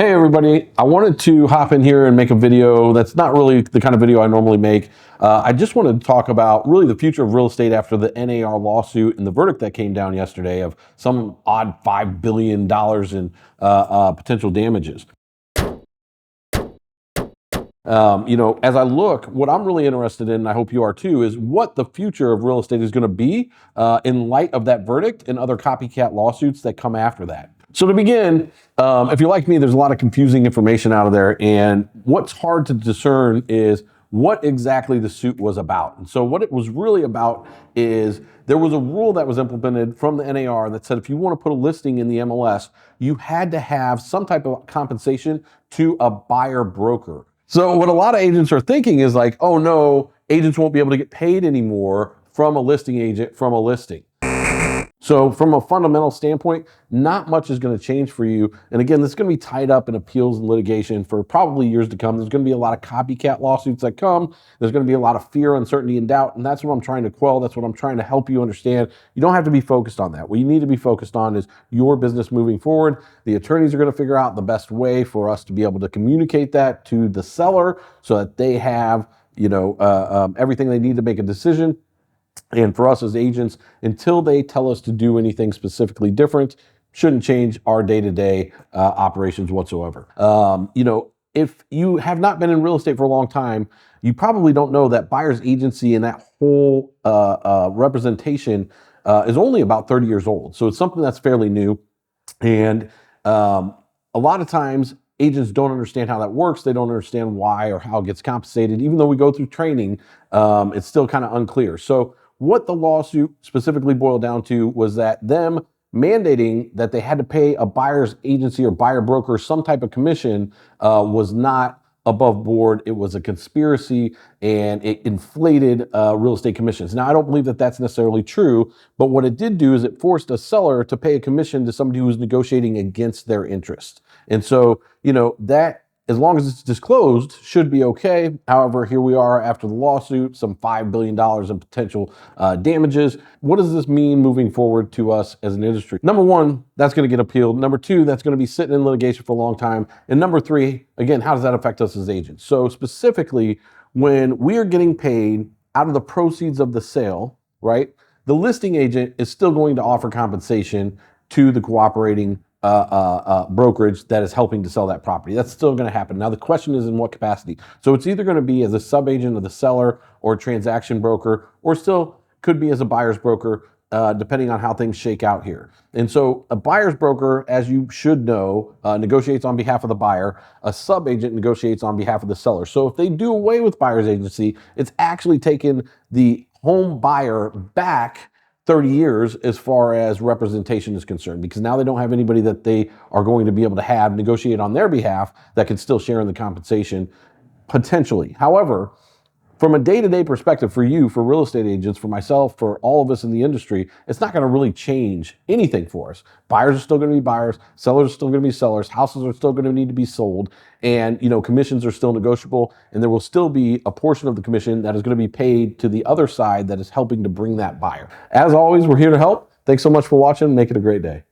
Hey everybody, I wanted to hop in here and make a video that's not really the kind of video I normally make. I just wanted to talk about really the future of real estate after the NAR lawsuit and the verdict that came down yesterday of some odd $5 billion in potential damages. As I look, what I'm really interested in, and I hope you are too, is what the future of real estate is going to be in light of that verdict and other copycat lawsuits that come after that. So to begin, if you're like me, there's a lot of confusing information out of there, and what's hard to discern is what exactly the suit was about. And so what it was really about is there was a rule that was implemented from the NAR that said if you want to put a listing in the MLS, you had to have some type of compensation to a buyer broker. So what a lot of agents are thinking is like, oh no, agents won't be able to get paid anymore from a listing agent from a listing. So from a fundamental standpoint, not much is going to change for you. And again, this is going to be tied up in appeals and litigation for probably years to come. There's going to be a lot of copycat lawsuits that come. There's going to be a lot of fear, uncertainty, and doubt. And that's what I'm trying to quell. That's what I'm trying to help you understand. You don't have to be focused on that. What you need to be focused on is your business moving forward. The attorneys are going to figure out the best way for us to be able to communicate that to the seller so that they have, everything they need to make a decision. And for us as agents, until they tell us to do anything specifically different, shouldn't change our day-to-day operations whatsoever. If you have not been in real estate for a long time, you probably don't know that buyer's agency and that whole representation is only about 30 years old. So it's something that's fairly new. And a lot of times, agents don't understand how that works. They don't understand why or how it gets compensated. Even though we go through training, it's still kind of unclear. So what the lawsuit specifically boiled down to was that them mandating that they had to pay a buyer's agency or buyer broker some type of commission was not above board. It was a conspiracy and it inflated real estate commissions. Now, I don't believe that that's necessarily true, but what it did do is it forced a seller to pay a commission to somebody who was negotiating against their interest. And so, that, as long as it's disclosed, should be okay. However, here we are after the lawsuit, some $5 billion in potential damages. What does this mean moving forward to us as an industry? Number one, that's going to get appealed. Number two, that's going to be sitting in litigation for a long time. And number three, again, how does that affect us as agents? So specifically, when we are getting paid out of the proceeds of the sale, right, the listing agent is still going to offer compensation to the cooperating brokerage that is helping to sell that property. That's still going to happen. Now, the question is in what capacity. So it's either going to be as a sub-agent of the seller or a transaction broker, or still could be as a buyer's broker, depending on how things shake out here. And so a buyer's broker, as you should know, negotiates on behalf of the buyer. A sub-agent negotiates on behalf of the seller. So if they do away with buyer's agency, it's actually taken the home buyer back 30 years as far as representation is concerned, because now they don't have anybody that they are going to be able to have negotiate on their behalf that could still share in the compensation potentially. However, from a day-to-day perspective for you, for real estate agents, for myself, for all of us in the industry, it's not going to really change anything for us. Buyers are still going to be buyers, sellers are still going to be sellers, houses are still going to need to be sold, and commissions are still negotiable, and there will still be a portion of the commission that is going to be paid to the other side that is helping to bring that buyer. As always, we're here to help. Thanks so much for watching. Make it a great day.